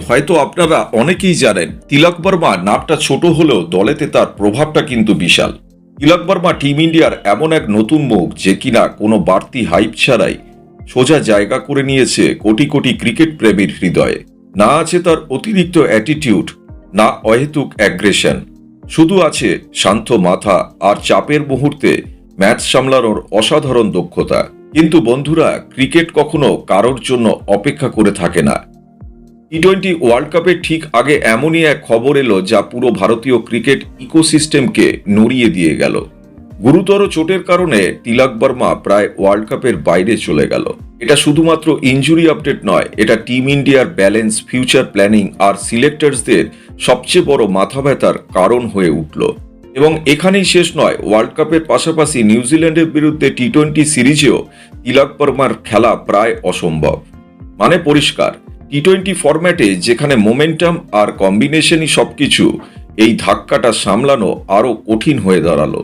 হয়তো আপনারা অনেকেই জানেন তিলক বর্মা নামটা ছোট হলেও দলেতে তার প্রভাবটা কিন্তু বিশাল। তিলক বর্মা টিম ইন্ডিয়ার এমন এক নতুন মুখ যে কিনা কোনো বাড়তি হাইপ ছাড়াই সোজা জায়গা করে নিয়েছে কোটি কোটি ক্রিকেট প্রেমীর হৃদয়ে। না আছে তার অতিরিক্ত অ্যাটিটিউড, না অহেতুক অ্যাগ্রেশন, শুধু আছে শান্ত মাথা আর চাপের মুহূর্তে ম্যাচ সামলানোর অসাধারণ দক্ষতা। কিন্তু বন্ধুরা, ক্রিকেট কখনো কারোর জন্য অপেক্ষা করে থাকে না। টি-20 ওয়ার্ল্ড কাপের ঠিক আগে এমনই এক খবর এলো যা পুরো ভারতীয় ক্রিকেট ইকোসিস্টেমকে নড়িয়ে দিয়ে গেল। গুরুতর চোটের কারণে তিলক বর্মা প্রায় ওয়ার্ল্ড কাপের বাইরে চলে গেল। এটা শুধুমাত্র ইনজুরি আপডেট নয়, এটা টিম ইন্ডিয়ার ব্যালেন্স, ফিউচার প্ল্যানিং আর সিলেক্টার্সদের সবচেয়ে বড় মাথা ব্যথার কারণ হয়ে উঠল। এবং এখানেই শেষ নয়, ওয়ার্ল্ড কাপের পাশাপাশি নিউজিল্যান্ডের বিরুদ্ধে টি-20 সিরিজেও তিলক বর্মার খেলা প্রায় অসম্ভব। মানে পরিষ্কার, টি-20 ফরম্যাটে যেখানে মোমেন্টাম আর কম্বিনেশনই সবকিছু, এই ধাক্কাটা সামলানো আরও কঠিন হয়ে দাঁড়ালো।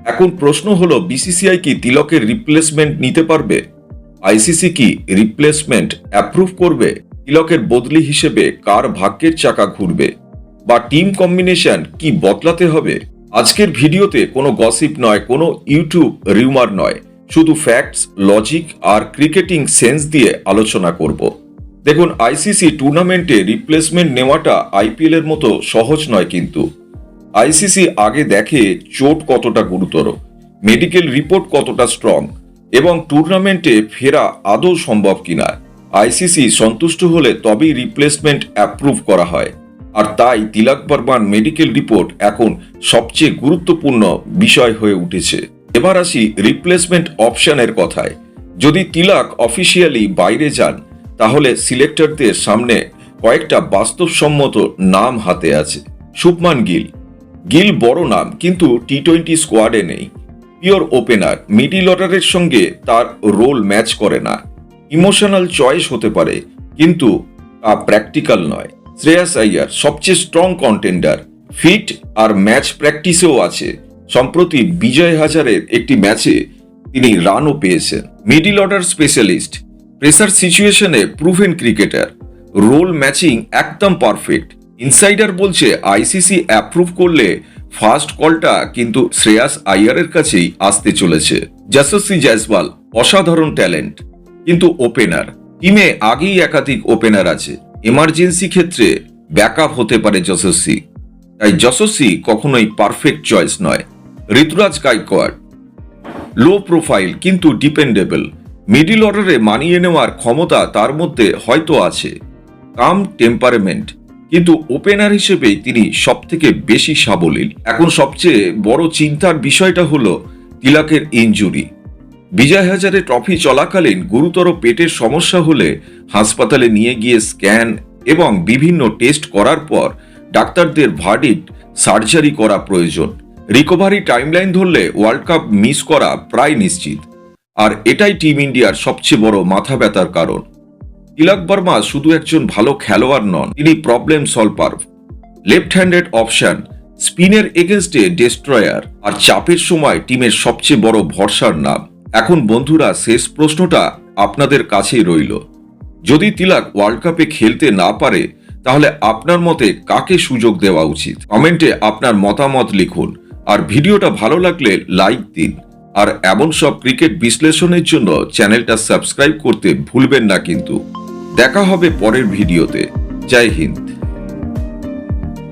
এখন প্রশ্ন হলো, বিসিসিআই কি তিলকের রিপ্লেসমেন্ট নিতে পারবে? আইসিসি কি রিপ্লেসমেন্ট অ্যাপ্রুভ করবে? তিলকের বদলি হিসেবে কার ভাগ্যের চাকা ঘুরবে? বা টিম কম্বিনেশন কি বদলাতে হবে? আজকের ভিডিওতে কোনো গসিপ নয়, কোনো ইউটিউব রিউমার নয়, শুধু ফ্যাক্টস, লজিক আর ক্রিকেটিং সেন্স দিয়ে আলোচনা করব। দেখুন, আইসিসি টুর্নামেন্টে রিপ্লেসমেন্ট নেওয়াটা আইপিএল এর মতো সহজ নয়, কিন্তু আইসিসি আগে দেখে চোট কতটা গুরুতর, মেডিকেল রিপোর্ট কতটা স্ট্রং এবং টুর্নামেন্টে ফেরা আদৌ সম্ভব কিনা। আইসিসি সন্তুষ্ট হলে তবেই রিপ্লেসমেন্ট অ্যাপ্রুভ করা হয়। আর তাই তিলক বর্মার মেডিকেল রিপোর্ট এখন সবচেয়ে গুরুত্বপূর্ণ বিষয় হয়ে উঠেছে। এবার আসি রিপ্লেসমেন্ট অপশনের কথায়। যদি তিলক অফিসিয়ালি বাইরে যান, তাহলে সিলেক্টরদের সামনে কয়েকটা বাস্তবসম্মত নাম হাতে আছে। শুভমান গিল বড় নাম, কিন্তু টি-20 স্কোয়াডে নেই। পিওর ওপেনার, মিডল অর্ডারের সঙ্গে তার রোল ম্যাচ করে না। ইমোশনাল চয়েস হতে পারে, কিন্তু তা প্র্যাকটিক্যাল নয়। শ্রেয়াস আইয়ার সবচেয়ে স্ট্রং কন্টেন্ডার, ফিট আর ম্যাচ প্র্যাকটিসেও আছে। সম্প্রতি বিজয় হাজারের একটি ম্যাচে তিনি রানও পেয়েছেন। মিডল অর্ডার স্পেশালিস্ট, প্রেসার সিচুয়েশনে প্রুভেন ক্রিকেটার, রোল ম্যাচিং একদম পারফেক্ট। ইনসাইডার বলছে আইসিসি অ্যাপ্রুভ করলে ফার্স্ট কলটা কিন্তু শ্রেয়াস আইয়ারের কাছেই আসতে চলেছে। যশস্বী জয়সওয়াল অসাধারণ ট্যালেন্ট, কিন্তু ওপেনার। টিমে আগেই একাধিক ওপেনার আছে, এমার্জেন্সি ক্ষেত্রে ব্যাকআপ হতে পারে যশস্বী। তাই যশস্বী কখনোই পারফেক্ট চয়েস নয়। ঋতুরাজ গায়কোয়াড় লো প্রোফাইল কিন্তু ডিপেন্ডেবল, মিডল অর্ডারে মানিয়ে নেওয়ার ক্ষমতা তার মধ্যে হয়তো আছে, কাম টেম্পারমেন্ট, কিন্তু ওপেনার হিসেবেই তিনি সবথেকে বেশি সাবলীল। এখন সবচেয়ে বড় চিন্তার বিষয়টা হলো তিলকের ইনজুরি। বিজয় হাজারে ট্রফি চলাকালীন গুরুতর পেটের সমস্যা হলে হাসপাতালে নিয়ে গিয়ে স্ক্যান এবং বিভিন্ন টেস্ট করার পর ডাক্তারদের ভার্ডিক্ট সার্জারি করা প্রয়োজন। রিকভারি টাইমলাইন ধরলে ওয়ার্ল্ড কাপ মিস করা প্রায় নিশ্চিত। আর এটাই টিম ইন্ডিয়ার সবচেয়ে বড় মাথা ব্যথার কারণ। তিলক বর্মা শুধু একজন ভালো খেলোয়াড় নন, তিনি problem solver. Left handed option, স্পিনের এগেনস্টে ডেস্ট্রয়ার, আর চাপের সময় টিমের সবচেয়ে বড় ভরসার নাম। এখন বন্ধুরা, শেষ প্রশ্নটা আপনাদের কাছেই রইল। যদি তিলক ওয়ার্ল্ড কাপে খেলতে না পারে, তাহলে আপনার মতে কাকে সুযোগ দেওয়া উচিত? কমেন্টে আপনার মতামত লিখুন। আর ভিডিওটা ভালো লাগলে লাইক দিন। আর এমন সব ক্রিকেট বিশ্লেষণের জন্য চ্যানেলটা সাবস্ক্রাইব করতে ভুলবেন না কিন্তু। দেখা হবে পরের ভিডিওতে। জয় হিন্দ।